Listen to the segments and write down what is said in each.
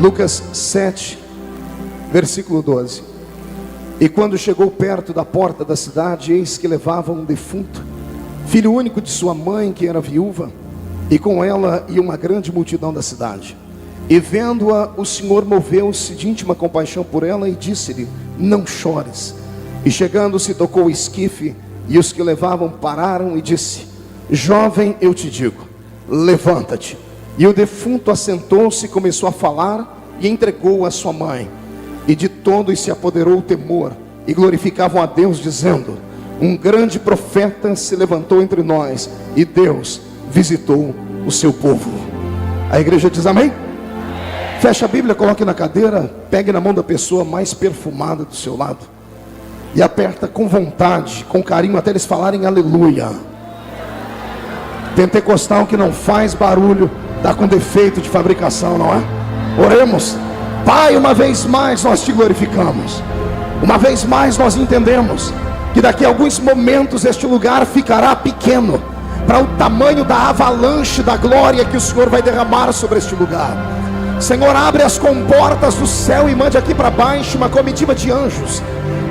Lucas 7, versículo 12. E quando chegou perto da porta da cidade, eis que levavam um defunto, filho único de sua mãe, que era viúva, e com ela ia uma grande multidão da cidade. E vendo-a, o Senhor moveu-se de íntima compaixão por ela e disse-lhe: não chores. E chegando-se, tocou o esquife, e os que levavam pararam e disse: jovem, eu te digo, levanta-te. E o defunto assentou-se, começou a falar e entregou a sua mãe. E de todos se apoderou o temor, e glorificavam a Deus, dizendo: um grande profeta se levantou entre nós, e Deus visitou o seu povo. A igreja diz amém? Feche a Bíblia, coloque na cadeira, pegue na mão da pessoa mais perfumada do seu lado e aperta com vontade, com carinho, até eles falarem aleluia. Pentecostal que não faz barulho está com defeito de fabricação, não é? Oremos. Pai, uma vez mais nós te glorificamos. Uma vez mais nós entendemos que daqui a alguns momentos este lugar ficará pequeno para o tamanho da avalanche da glória que o Senhor vai derramar sobre este lugar. Senhor, abre as comportas do céu e mande aqui para baixo uma comitiva de anjos.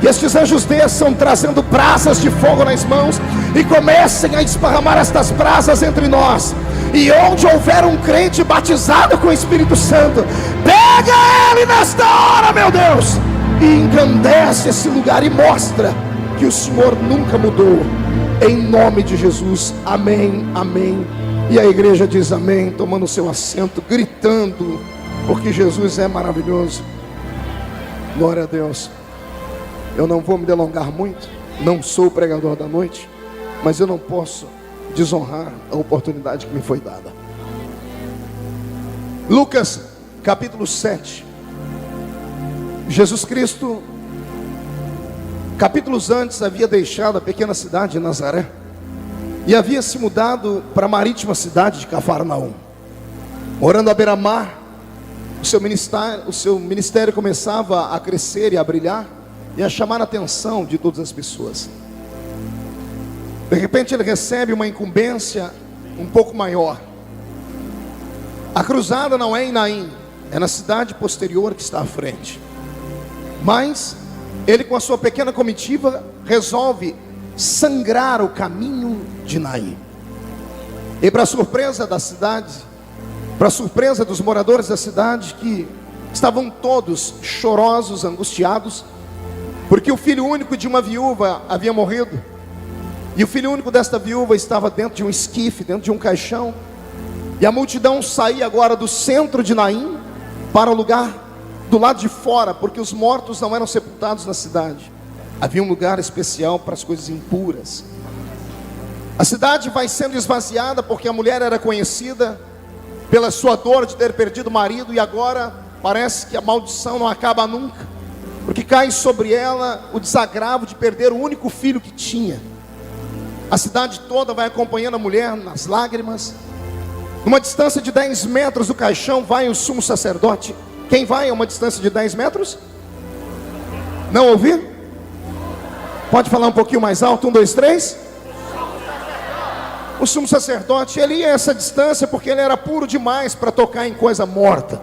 E estes anjos desçam trazendo brasas de fogo nas mãos e comecem a esparramar estas brasas entre nós. E onde houver um crente batizado com o Espírito Santo, pega ele nesta hora, meu Deus, e engrandece esse lugar e mostra que o Senhor nunca mudou. Em nome de Jesus, amém, amém. E a igreja diz amém, tomando seu assento, gritando, porque Jesus é maravilhoso. Glória a Deus. Eu não vou me delongar muito, não sou o pregador da noite, mas eu não posso desonrar a oportunidade que me foi dada. Lucas capítulo 7. Jesus Cristo, capítulos antes, havia deixado a pequena cidade de Nazaré e havia se mudado para a marítima cidade de Cafarnaum. Morando à beira-mar, o seu ministério começava a crescer e a brilhar e a chamar a atenção de todas as pessoas. De repente ele recebe uma incumbência um pouco maior. A cruzada não é em Naim, é na cidade posterior que está à frente. Mas ele, com a sua pequena comitiva, resolve sangrar o caminho de Naim. E para surpresa da cidade, para surpresa dos moradores da cidade, que estavam todos chorosos, angustiados, porque o filho único de uma viúva havia morrido. E o filho único desta viúva estava dentro de um esquife, dentro de um caixão. E a multidão saía agora do centro de Naim para o lugar do lado de fora, porque os mortos não eram sepultados na cidade. Havia um lugar especial para as coisas impuras. A cidade vai sendo esvaziada porque a mulher era conhecida pela sua dor de ter perdido o marido, e agora parece que a maldição não acaba nunca, porque cai sobre ela o desagravo de perder o único filho que tinha. A cidade toda vai acompanhando a mulher nas lágrimas. Numa distância de 10 metros do caixão vai o sumo sacerdote. Quem vai a uma distância de 10 metros? Não ouvi? Pode falar um pouquinho mais alto? 1, 2, 3. O sumo sacerdote, ele ia a essa distância porque ele era puro demais para tocar em coisa morta.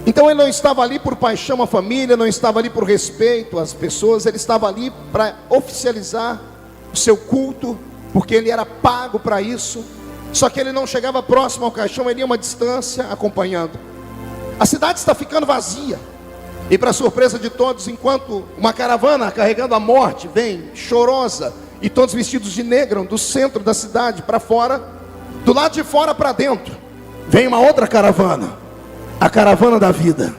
Então ele não estava ali por paixão à família, não estava ali por respeito às pessoas, ele estava ali para oficializar o seu culto, porque ele era pago para isso. Só que ele não chegava próximo ao caixão, ele ia uma distância acompanhando. A cidade está ficando vazia, e para surpresa de todos, enquanto uma caravana carregando a morte vem chorosa, e todos vestidos de negro, do centro da cidade para fora, do lado de fora para dentro vem uma outra caravana, a caravana da vida,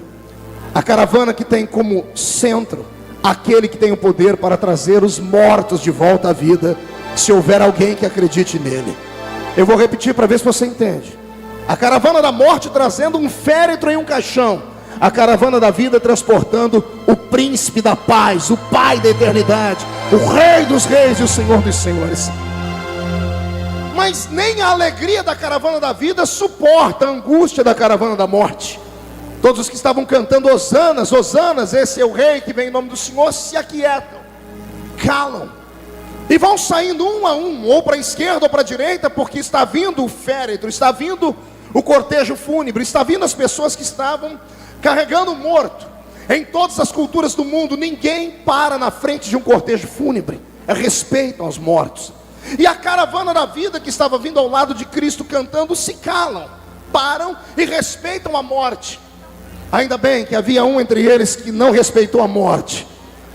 a caravana que tem como centro aquele que tem o poder para trazer os mortos de volta à vida, se houver alguém que acredite nele. Eu vou repetir para ver se você entende. A caravana da morte trazendo um féretro em um caixão, a caravana da vida transportando o príncipe da paz, o pai da eternidade, o rei dos reis e o senhor dos senhores. Mas nem a alegria da caravana da vida suporta a angústia da caravana da morte. Todos os que estavam cantando hosanas, hosanas, esse é o rei que vem em nome do Senhor, se aquietam, calam, e vão saindo um a um, ou para a esquerda ou para a direita, porque está vindo o féretro, está vindo o cortejo fúnebre, está vindo as pessoas que estavam carregando o morto. Em todas as culturas do mundo, ninguém para na frente de um cortejo fúnebre. Respeitam os mortos. E a caravana da vida que estava vindo ao lado de Cristo cantando, se calam, param e respeitam a morte. Ainda bem que havia um entre eles que não respeitou a morte,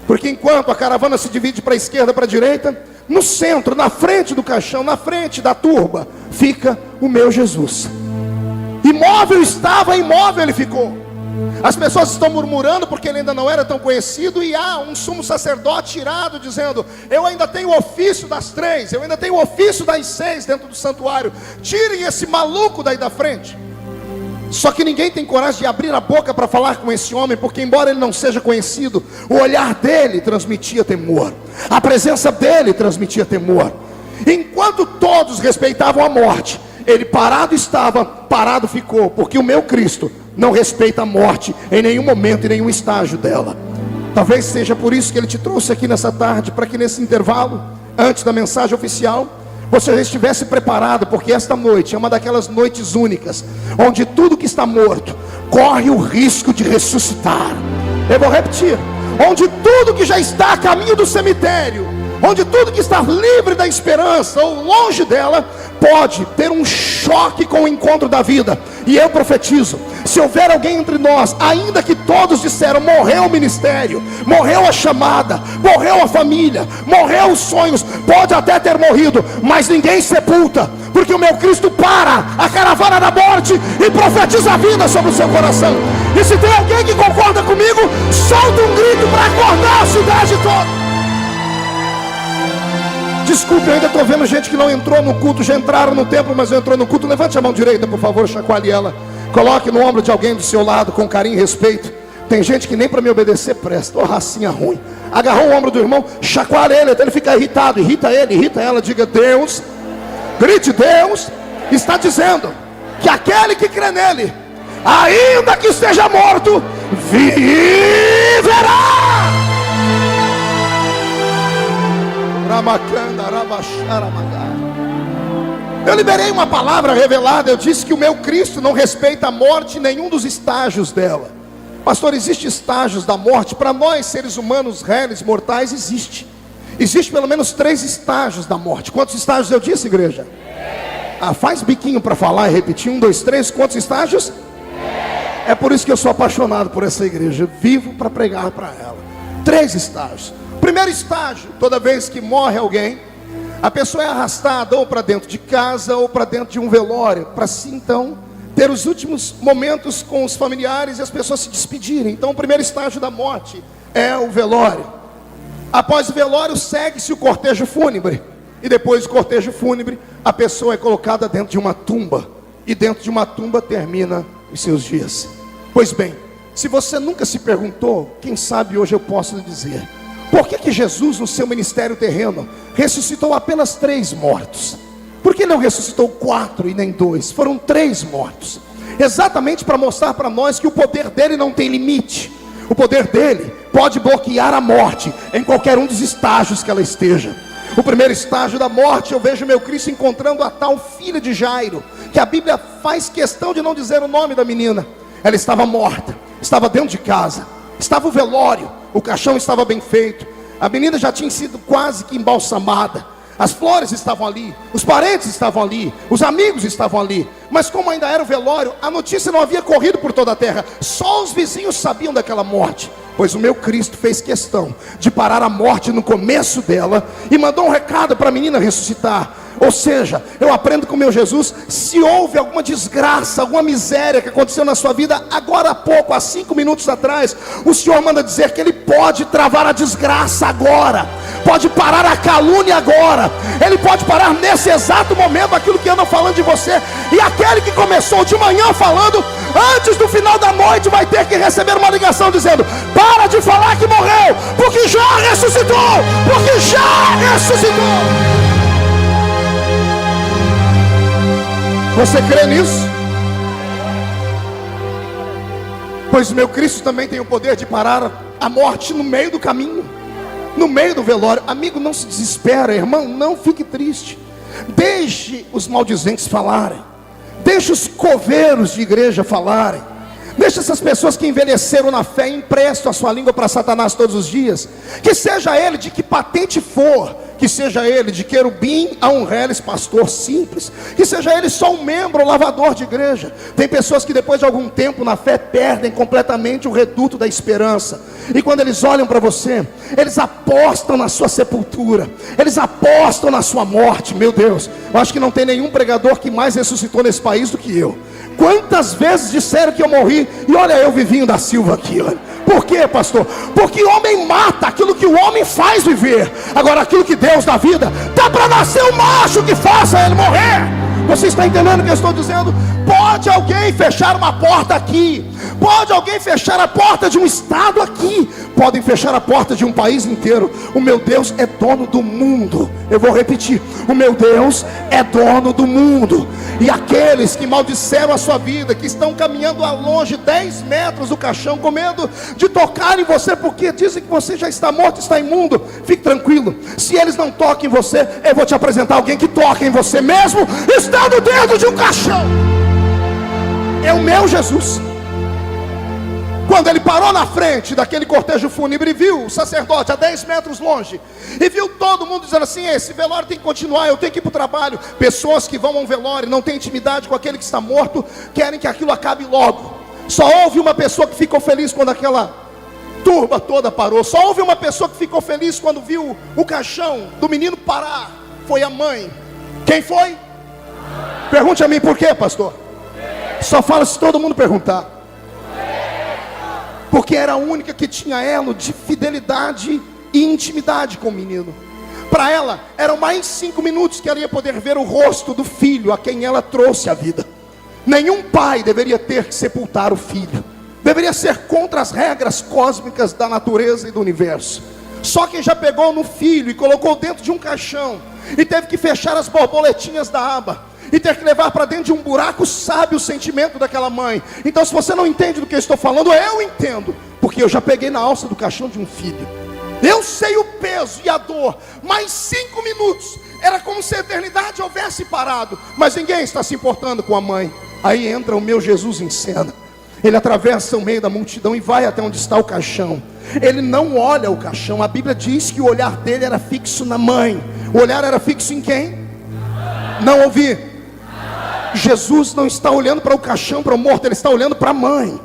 porque enquanto a caravana se divide para a esquerda e para a direita, no centro, na frente do caixão, na frente da turba, fica o meu Jesus. Imóvel estava, imóvel ele ficou. As pessoas estão murmurando porque ele ainda não era tão conhecido, e há um sumo sacerdote irado dizendo: eu ainda tenho o ofício das 3, eu ainda tenho o ofício das 6 dentro do santuário, tirem esse maluco daí da frente. Só que ninguém tem coragem de abrir a boca para falar com esse homem, porque embora ele não seja conhecido, o olhar dele transmitia temor, a presença dele transmitia temor. Enquanto todos respeitavam a morte, ele parado estava, parado ficou, porque o meu Cristo não respeita a morte em nenhum momento, em nenhum estágio dela. Talvez seja por isso que ele te trouxe aqui nessa tarde, para que nesse intervalo, antes da mensagem oficial, você já estivesse preparado, porque esta noite é uma daquelas noites únicas, onde tudo que está morto corre o risco de ressuscitar. Eu vou repetir: onde tudo que já está a caminho do cemitério, onde tudo que está livre da esperança ou longe dela, pode ter um choque com o encontro da vida. E eu profetizo: se houver alguém entre nós, ainda que todos disseram, morreu o ministério, morreu a chamada, morreu a família, morreu os sonhos, pode até ter morrido, mas ninguém sepulta, porque o meu Cristo para a caravana da morte e profetiza a vida sobre o seu coração. E se tem alguém que concorda comigo, solta um grito para acordar a cidade toda. Desculpe, eu ainda estou vendo gente que não entrou no culto, já entraram no templo, mas não entrou no culto. Levante a mão direita, por favor, chacoalhe ela. Coloque no ombro de alguém do seu lado, com carinho e respeito. Tem gente que nem para me obedecer presta, ô racinha ruim. Agarrou o ombro do irmão, chacoalhe ele, até ele ficar irritado. Irrita ele, irrita ela, diga: Deus, grite, Deus está dizendo que aquele que crê nele, ainda que esteja morto, viverá. Eu liberei uma palavra revelada. Eu disse que o meu Cristo não respeita a morte em nenhum dos estágios dela. Pastor, existem estágios da morte? Para nós seres humanos réis, mortais, existe pelo menos 3 estágios da morte. Quantos estágios eu disse, igreja? Faz biquinho para falar e repetir: 1, 2, 3, quantos estágios? É por isso que eu sou apaixonado por essa igreja. Eu vivo para pregar para ela. 3 estágios. Primeiro estágio: toda vez que morre alguém, a pessoa é arrastada ou para dentro de casa ou para dentro de um velório, para assim então ter os últimos momentos com os familiares e as pessoas se despedirem. Então o primeiro estágio da morte é o velório. Após o velório segue-se o cortejo fúnebre, e depois do cortejo fúnebre a pessoa é colocada dentro de uma tumba, e dentro de uma tumba termina os seus dias. Pois bem, se você nunca se perguntou, quem sabe hoje eu posso lhe dizer: por que Jesus, no seu ministério terreno, ressuscitou apenas 3 mortos? Por que não ressuscitou 4 e nem 2? Foram 3 mortos. Exatamente para mostrar para nós que o poder dele não tem limite. O poder dele pode bloquear a morte em qualquer um dos estágios que ela esteja. O primeiro estágio da morte, eu vejo meu Cristo encontrando a tal filha de Jairo, que a Bíblia faz questão de não dizer o nome da menina. Ela estava morta, estava dentro de casa, estava o velório, o caixão estava bem feito, a menina já tinha sido quase que embalsamada, as flores estavam ali, os parentes estavam ali, os amigos estavam ali. Mas como ainda era o velório, a notícia não havia corrido por toda a terra. Só os vizinhos sabiam daquela morte. Pois o meu Cristo fez questão de parar a morte no começo dela e mandou um recado para a menina ressuscitar. Ou seja, eu aprendo com o meu Jesus: se houve alguma desgraça, alguma miséria que aconteceu na sua vida agora há pouco, há 5 minutos atrás, o Senhor manda dizer que Ele pode travar a desgraça agora, pode parar a calúnia agora, Ele pode parar nesse exato momento aquilo que andam falando de você. E aquele que começou de manhã falando, antes do final da noite vai ter que receber uma ligação dizendo: para de falar que morreu, porque já ressuscitou, porque já ressuscitou. Você crê nisso? Pois meu Cristo também tem o poder de parar a morte no meio do caminho, no meio do velório. Amigo, não se desespera, irmão, não fique triste. Deixe os maldizentes falarem, deixe os coveiros de igreja falarem. Deixa essas pessoas que envelheceram na fé e emprestam a sua língua para Satanás todos os dias. Que seja ele de que patente for, que seja ele de querubim a um reles pastor simples, que seja ele só um membro, lavador de igreja. Tem pessoas que depois de algum tempo na fé perdem completamente o reduto da esperança. E quando eles olham para você, eles apostam na sua sepultura, eles apostam na sua morte. Meu Deus, eu acho que não tem nenhum pregador que mais ressuscitou nesse país do que eu. Quantas vezes disseram que eu morri, e olha eu Vivinho da Silva aqui, olha. Por quê, pastor? Porque o homem mata aquilo que o homem faz viver. Agora aquilo que Deus dá vida, dá para nascer um macho que faça ele morrer. Você está entendendo o que eu estou dizendo? Pode alguém fechar uma porta aqui, pode alguém fechar a porta de um estado aqui, podem fechar a porta de um país inteiro. O meu Deus é dono do mundo. Eu vou repetir: o meu Deus é dono do mundo. E aqueles que maldisseram a sua vida, que estão caminhando a longe 10 metros do caixão, com medo de tocar em você, porque dizem que você já está morto, está imundo, fique tranquilo. Se eles não tocam em você, eu vou te apresentar alguém que toca em você mesmo estando dentro de um caixão. É o meu Jesus. Quando ele parou na frente daquele cortejo fúnebre e viu o sacerdote a 10 metros longe, e viu todo mundo dizendo assim: esse velório tem que continuar, eu tenho que ir para o trabalho. Pessoas que vão a um velório, não têm intimidade com aquele que está morto, querem que aquilo acabe logo. Só houve uma pessoa que ficou feliz quando aquela turba toda parou. Só houve uma pessoa que ficou feliz quando viu o caixão do menino parar. Foi a mãe. Quem foi? Pergunte a mim por quê, pastor? Só fala se todo mundo perguntar. Porque era a única que tinha elo de fidelidade e intimidade com o menino. Para ela, eram mais 5 minutos que ela ia poder ver o rosto do filho a quem ela trouxe a vida. Nenhum pai deveria ter que sepultar o filho. Deveria ser contra as regras cósmicas da natureza e do universo. Só quem já pegou no filho e colocou dentro de um caixão, e teve que fechar as borboletinhas da aba, e ter que levar para dentro de um buraco, sabe o sentimento daquela mãe. Então, se você não entende do que eu estou falando, eu entendo, porque eu já peguei na alça do caixão de um filho. Eu sei o peso e a dor. Mais 5 minutos, era como se a eternidade houvesse parado, mas ninguém está se importando com a mãe. Aí entra o meu Jesus em cena. Ele atravessa o meio da multidão e vai até onde está o caixão. Ele não olha o caixão. A Bíblia diz que o olhar dele era fixo na mãe. O olhar era fixo em quem? Não ouvi. Jesus não está olhando para o caixão, para o morto, ele está olhando para a mãe.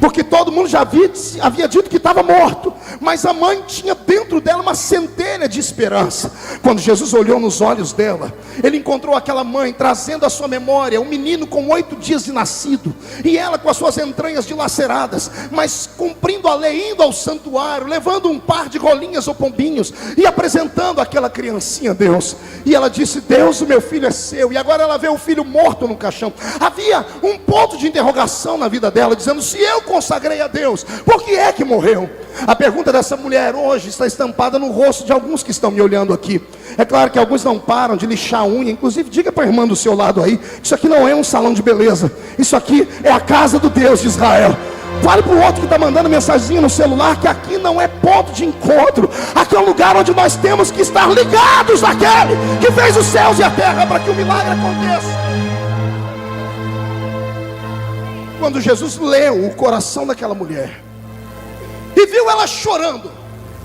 Porque todo mundo já havia dito que estava morto, mas a mãe tinha dentro dela uma centelha de esperança. Quando Jesus olhou nos olhos dela, ele encontrou aquela mãe trazendo à sua memória um menino com 8 dias de nascido, e ela com as suas entranhas dilaceradas, mas cumprindo a lei, indo ao santuário, levando um par de rolinhas ou pombinhos e apresentando aquela criancinha a Deus. E ela disse: Deus, o meu filho é seu. E agora ela vê o filho morto no caixão. Havia um ponto de interrogação na vida dela, dizendo: se eu consagrei a Deus, por que é que morreu? A pergunta dessa mulher hoje está estampada no rosto de alguns que estão me olhando aqui. É claro que alguns não param de lixar a unha. Inclusive, diga para a irmã do seu lado aí: isso aqui não é um salão de beleza, isso aqui é a casa do Deus de Israel. Fale para o outro que está mandando mensaginha no celular que aqui não é ponto de encontro. Aqui é um lugar onde nós temos que estar ligados àquele que fez os céus e a terra para que o milagre aconteça. Quando Jesus leu o coração daquela mulher e viu ela chorando,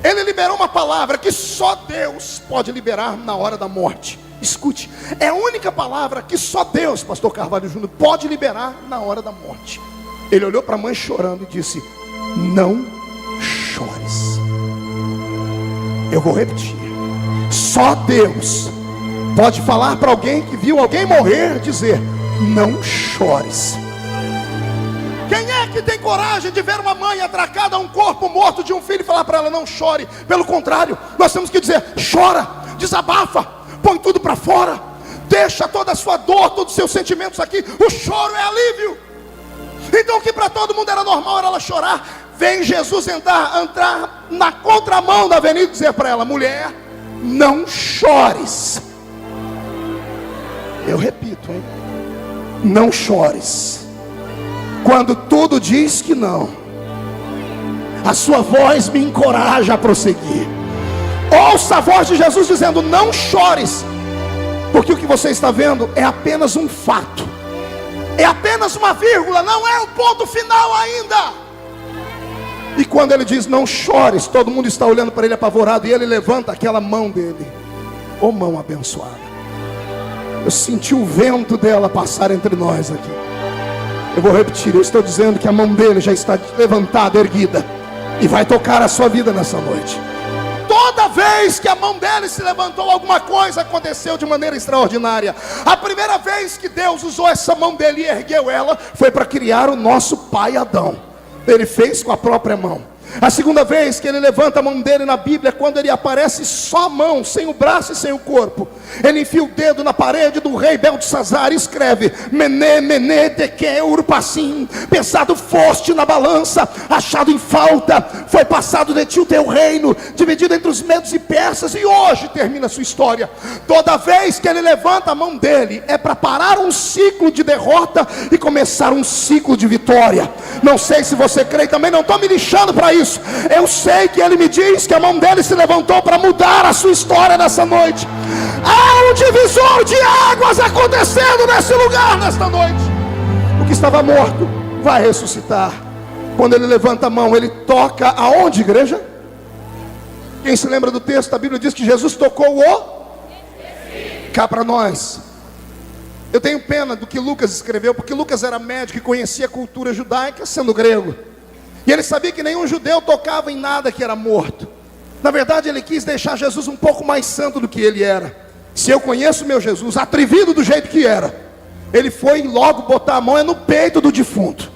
ele liberou uma palavra que só Deus pode liberar na hora da morte. Escute, é a única palavra que só Deus, pastor Carvalho Júnior, pode liberar na hora da morte. Ele olhou para a mãe chorando e disse: não chores. Eu vou repetir: só Deus pode falar para alguém que viu alguém morrer, dizer: não chores. Quem é que tem coragem de ver uma mãe atracada a um corpo morto de um filho e falar para ela: não chore? Pelo contrário, nós temos que dizer: chora, desabafa, põe tudo para fora, deixa toda a sua dor, todos os seus sentimentos aqui. O choro é alívio. Então o que para todo mundo era normal era ela chorar. Vem Jesus entrar na contramão da avenida e dizer para ela: mulher, não chores. Eu repito, hein? Não chores. Quando tudo diz que não, a sua voz me encoraja a prosseguir. Ouça a voz de Jesus dizendo: não chores, porque o que você está vendo é apenas um fato. É apenas uma vírgula, não é o ponto final ainda. E quando ele diz não chores, todo mundo está olhando para ele apavorado, e ele levanta aquela mão dele. Ô mão abençoada. Eu senti o vento dela passar entre nós aqui. Eu vou repetir, eu estou dizendo que a mão dele já está levantada, erguida, e vai tocar a sua vida nessa noite. Toda vez que a mão dele se levantou, alguma coisa aconteceu de maneira extraordinária. A primeira vez que Deus usou essa mão dele e ergueu ela, foi para criar o nosso pai Adão. Ele fez com a própria mão. A segunda vez que ele levanta a mão dele na Bíblia, quando ele aparece só a mão, sem o braço e sem o corpo, ele enfia o dedo na parede do rei Beltesazar e escreve: Mené, Mené, Tekel, Urpassim, pesado foste na balança, achado em falta, foi passado de ti o teu reino, dividido entre os medos e persas, e hoje termina a sua história. Toda vez que ele levanta a mão dele, é para parar um ciclo de derrota e começar um ciclo de vitória. Não sei se você crê, também não estou me lixando para isso. Eu sei que ele me diz que a mão dele se levantou para mudar a sua história nessa noite. Há um divisor de águas acontecendo nesse lugar nesta noite. O que estava morto vai ressuscitar. Quando ele levanta a mão, ele toca aonde, igreja? Quem se lembra do texto? A Bíblia diz que Jesus tocou o cá para nós. Eu tenho pena do que Lucas escreveu, porque Lucas era médico e conhecia a cultura judaica, sendo grego. E ele sabia que nenhum judeu tocava em nada que era morto. Na verdade, ele quis deixar Jesus um pouco mais santo do que ele era. Se eu conheço meu Jesus, atrevido do jeito que era, ele foi logo botar a mão no peito do defunto.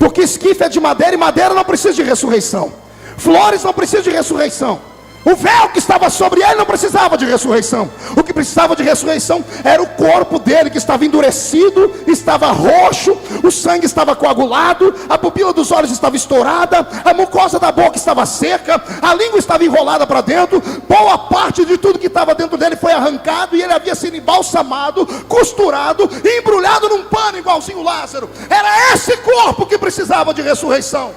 Porque esquife é de madeira, e madeira não precisa de ressurreição. Flores não precisam de ressurreição. O véu que estava sobre ele não precisava de ressurreição. O que precisava de ressurreição era o corpo dele, que estava endurecido, estava roxo, o sangue estava coagulado, a pupila dos olhos estava estourada, a mucosa da boca estava seca, a língua estava enrolada para dentro. Boa parte de tudo que estava dentro dele foi arrancado, e ele havia sido embalsamado, costurado e embrulhado num pano igualzinho Lázaro. Era esse corpo que precisava de ressurreição.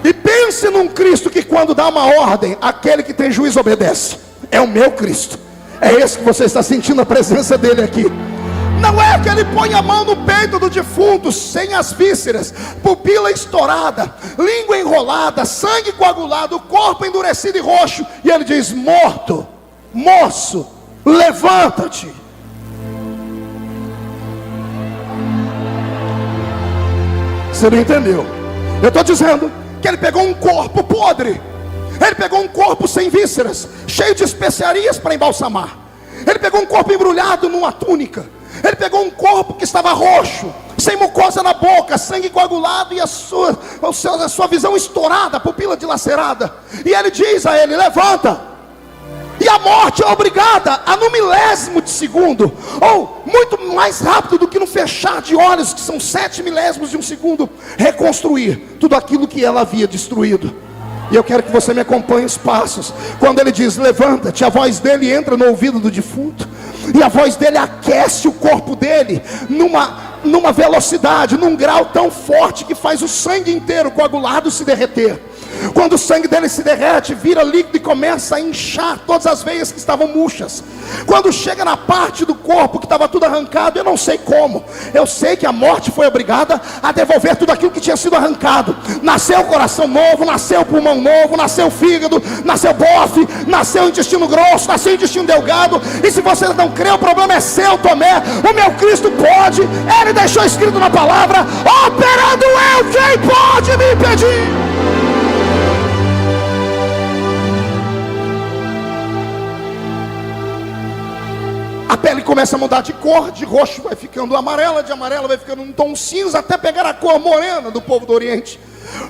E pense num Cristo que, quando dá uma ordem, aquele que tem juízo obedece. É o meu Cristo. É esse que você está sentindo a presença dele aqui. Não é que ele põe a mão no peito do defunto, sem as vísceras, pupila estourada, língua enrolada, sangue coagulado, corpo endurecido e roxo, e ele diz: morto, moço, levanta-te. Você não entendeu? Eu estou dizendo que ele pegou um corpo podre, ele pegou um corpo sem vísceras, cheio de especiarias para embalsamar, ele pegou um corpo embrulhado numa túnica, ele pegou um corpo que estava roxo, sem mucosa na boca, sangue coagulado, e a sua visão estourada, a pupila dilacerada, e ele diz a ele: levanta. E a morte é obrigada a, no milésimo de segundo, ou muito mais rápido do que no fechar de olhos, que são 7 milésimos de um segundo, reconstruir tudo aquilo que ela havia destruído. E eu quero que você me acompanhe os passos. Quando ele diz levanta-te, a voz dele entra no ouvido do defunto, e a voz dele aquece o corpo dele numa velocidade, num grau tão forte, que faz o sangue inteiro coagulado se derreter. Quando o sangue dele se derrete, vira líquido e começa a inchar todas as veias que estavam murchas. Quando chega na parte do corpo que estava tudo arrancado, eu não sei como, eu sei que a morte foi obrigada a devolver tudo aquilo que tinha sido arrancado. Nasceu o coração novo, nasceu o pulmão novo, nasceu o fígado, nasceu o bofe, nasceu o intestino grosso, nasceu o intestino delgado. E se você não crê, o problema é seu, Tomé. O meu Cristo pode. Ele deixou escrito na palavra: operando eu, quem pode me impedir? A pele começa a mudar de cor, de roxo vai ficando amarela, de amarela vai ficando um tom cinza, até pegar a cor morena do povo do Oriente.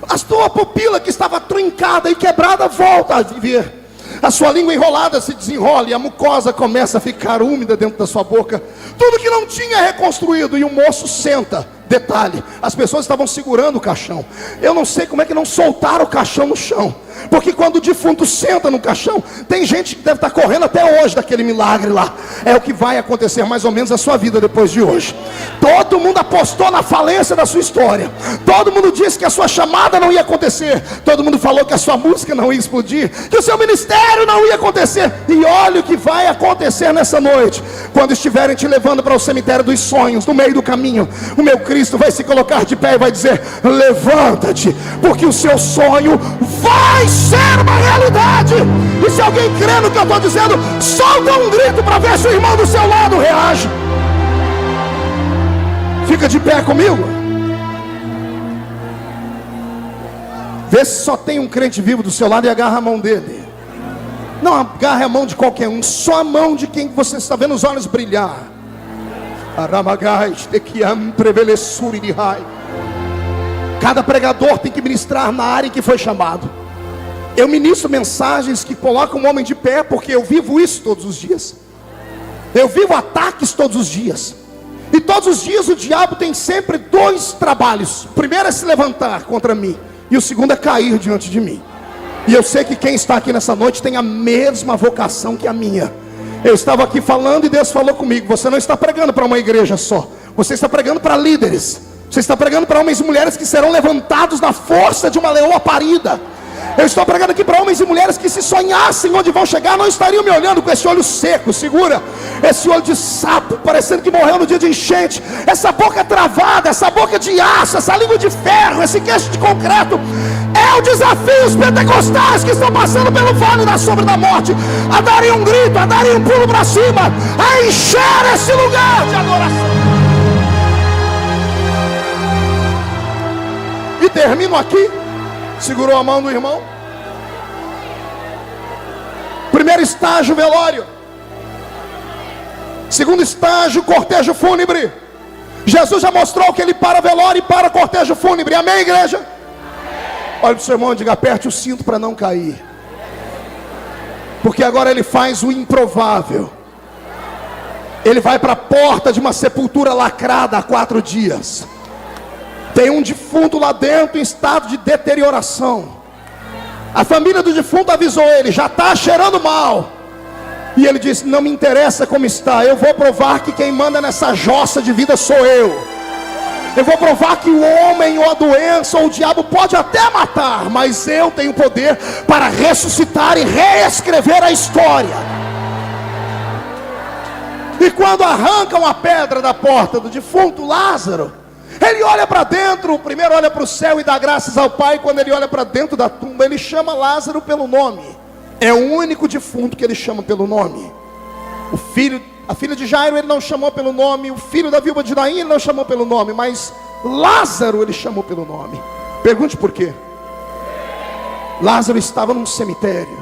A sua pupila, que estava trincada e quebrada, volta a viver. A sua língua enrolada se desenrola, e a mucosa começa a ficar úmida dentro da sua boca. Tudo que não tinha é reconstruído, e o moço senta. Detalhe, as pessoas estavam segurando o caixão. Eu não sei como é que não soltaram o caixão no chão. Porque quando o defunto senta no caixão, tem gente que deve estar correndo até hoje daquele milagre lá. É o que vai acontecer mais ou menos a sua vida depois de hoje. Todo mundo apostou na falência da sua história. Todo mundo disse que a sua chamada não ia acontecer. Todo mundo falou que a sua música não ia explodir, que o seu ministério não ia acontecer. E olha o que vai acontecer nessa noite. Quando estiverem te levando para o cemitério dos sonhos, no meio do caminho, o meu Cristo vai se colocar de pé e vai dizer: levanta-te, porque o seu sonho vai ser uma realidade. E se alguém crê no que eu estou dizendo, solta um grito para ver se o irmão do seu lado reage. Fica de pé comigo. Vê se só tem um crente vivo do seu lado e agarra a mão dele. Não agarre a mão de qualquer um, só a mão de quem você está vendo os olhos brilhar. Cada pregador tem que ministrar na área em que foi chamado. Eu ministro mensagens que colocam o homem de pé, porque eu vivo isso todos os dias. Eu vivo ataques todos os dias. E todos os dias o diabo tem sempre dois trabalhos. O primeiro é se levantar contra mim, e o segundo é cair diante de mim. E eu sei que quem está aqui nessa noite tem a mesma vocação que a minha. Eu estava aqui falando e Deus falou comigo: você não está pregando para uma igreja só, você está pregando para líderes. Você está pregando para homens e mulheres que serão levantados na força de uma leoa parida. Eu estou pregando aqui para homens e mulheres que, se sonhassem onde vão chegar, não estariam me olhando com esse olho seco, segura, esse olho de sapo, parecendo que morreu no dia de enchente, essa boca travada, essa boca de aço, essa língua de ferro, esse queixo de concreto. É o desafio os pentecostais que estão passando pelo vale da sombra da morte, a darem um grito, a darem um pulo para cima, a encher esse lugar de adoração. E termino aqui. Segurou a mão do irmão. Primeiro estágio, velório. Segundo estágio, cortejo fúnebre. Jesus já mostrou que ele para velório e para cortejo fúnebre. Amém, igreja? Olha para o seu irmão e diga: aperte o cinto para não cair. Porque agora ele faz o improvável. Ele vai para a porta de uma sepultura lacrada há 4 dias. Tem um defunto lá dentro em estado de deterioração. A família do defunto avisou ele: já está cheirando mal. E ele disse: não me interessa como está, eu vou provar que quem manda nessa jossa de vida sou eu. Eu vou provar que o homem ou a doença ou o diabo pode até matar, mas eu tenho poder para ressuscitar e reescrever a história. E quando arrancam a pedra da porta do defunto Lázaro, ele olha para dentro, primeiro olha para o céu e dá graças ao Pai. Quando ele olha para dentro da tumba, ele chama Lázaro pelo nome. É o único defunto que ele chama pelo nome. A filha de Jairo ele não chamou pelo nome. O filho da viúva de Naim ele não chamou pelo nome. Mas Lázaro ele chamou pelo nome. Pergunte por quê. Lázaro estava num cemitério.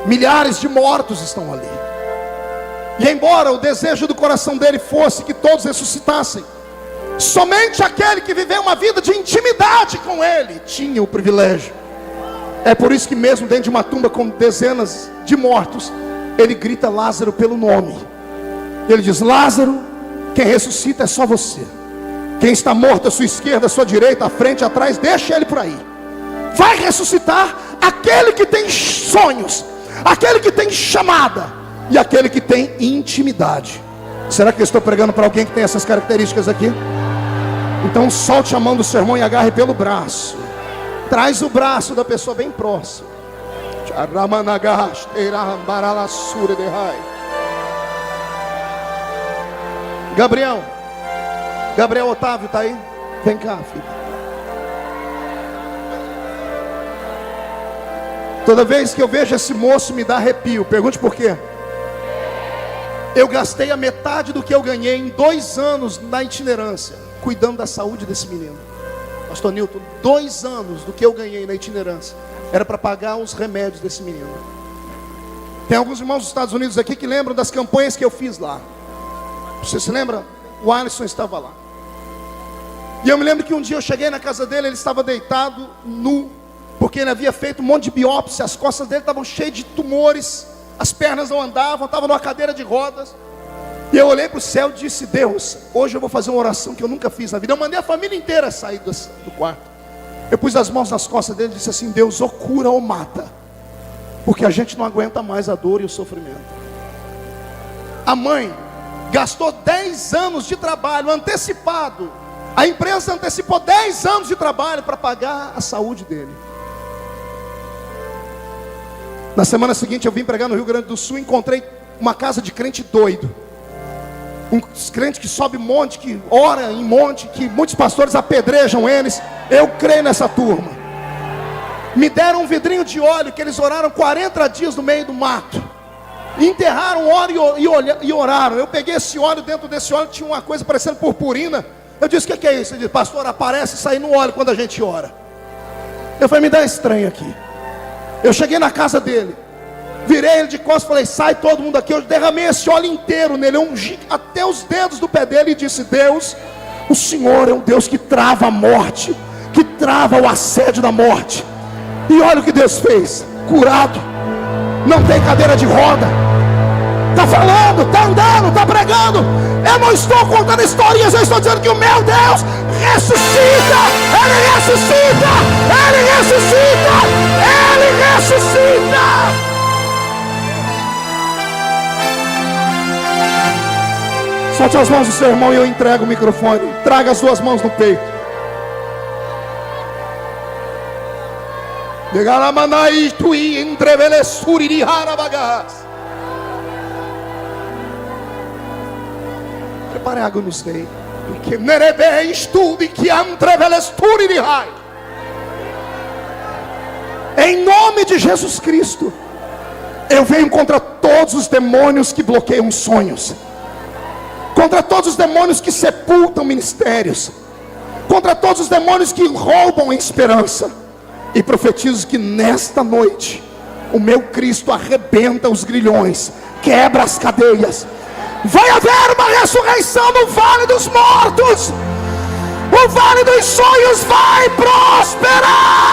Milhares de mortos estão ali. E embora o desejo do coração dele fosse que todos ressuscitassem, somente aquele que viveu uma vida de intimidade com ele tinha o privilégio. É por isso que mesmo dentro de uma tumba com dezenas de mortos, ele grita Lázaro pelo nome. Ele diz: Lázaro, quem ressuscita é só você. Quem está morto à sua esquerda, à sua direita, à frente, atrás, deixa ele por aí. Vai ressuscitar aquele que tem sonhos, aquele que tem chamada e aquele que tem intimidade. Será que eu estou pregando para alguém que tem essas características aqui? Então solte a mão do seu irmão e agarre pelo braço. Traz o braço da pessoa bem próximo. Gabriel Otávio está aí? Vem cá, filho. Toda vez que eu vejo esse moço me dá arrepio. Pergunte por quê. Eu gastei a metade do que eu ganhei em 2 anos na itinerância, cuidando da saúde desse menino. Pastor Newton, 2 anos do que eu ganhei na itinerância era para pagar os remédios desse menino. Tem alguns irmãos dos Estados Unidos aqui que lembram das campanhas que eu fiz lá. Você se lembra? O Alisson estava lá. E eu me lembro que um dia eu cheguei na casa dele, ele estava deitado, nu, porque ele havia feito um monte de biópsia, as costas dele estavam cheias de tumores, as pernas não andavam, estava numa cadeira de rodas. E eu olhei para o céu e disse: Deus, hoje eu vou fazer uma oração que eu nunca fiz na vida. Eu mandei a família inteira sair do quarto. Eu pus as mãos nas costas dele e disse assim: Deus, ou cura ou mata, porque a gente não aguenta mais a dor e o sofrimento. A mãe gastou 10 anos de trabalho antecipado. A empresa antecipou 10 anos de trabalho para pagar a saúde dele. Na semana seguinte eu vim pregar no Rio Grande do Sul. Encontrei uma casa de crente doido, um crente que sobe monte, que ora em monte, que muitos pastores apedrejam eles. Eu creio nessa turma. Me deram um vidrinho de óleo que eles oraram 40 dias no meio do mato. Enterraram óleo e oraram. Eu peguei esse óleo, dentro desse óleo tinha uma coisa parecendo purpurina. Eu disse: o que é isso? Ele disse: pastor, aparece sair no óleo quando a gente ora. Eu falei: me dá estranho aqui. Eu cheguei na casa dele, virei ele de costas e falei: sai todo mundo aqui. Eu derramei esse óleo inteiro nele, eu ungi até os dedos do pé dele e disse: Deus, o Senhor é um Deus que trava a morte, que trava o assédio da morte. E olha o que Deus fez: curado, não tem cadeira de roda, está falando, está andando, está pregando. Eu não estou contando historinhas, eu estou dizendo que o meu Deus ressuscita. Ele ressuscita, Ele ressuscita, Ele ressuscita. Solte as mãos do seu irmão e eu entrego o microfone. Traga as duas mãos no peito. Prepare água no seio. Em nome de Jesus Cristo, eu venho contra todos os demônios que bloqueiam sonhos, contra todos os demônios que sepultam ministérios, contra todos os demônios que roubam a esperança. E profetizo que nesta noite o meu Cristo arrebenta os grilhões, quebra as cadeias. Vai haver uma ressurreição no vale dos mortos. O vale dos sonhos vai prosperar.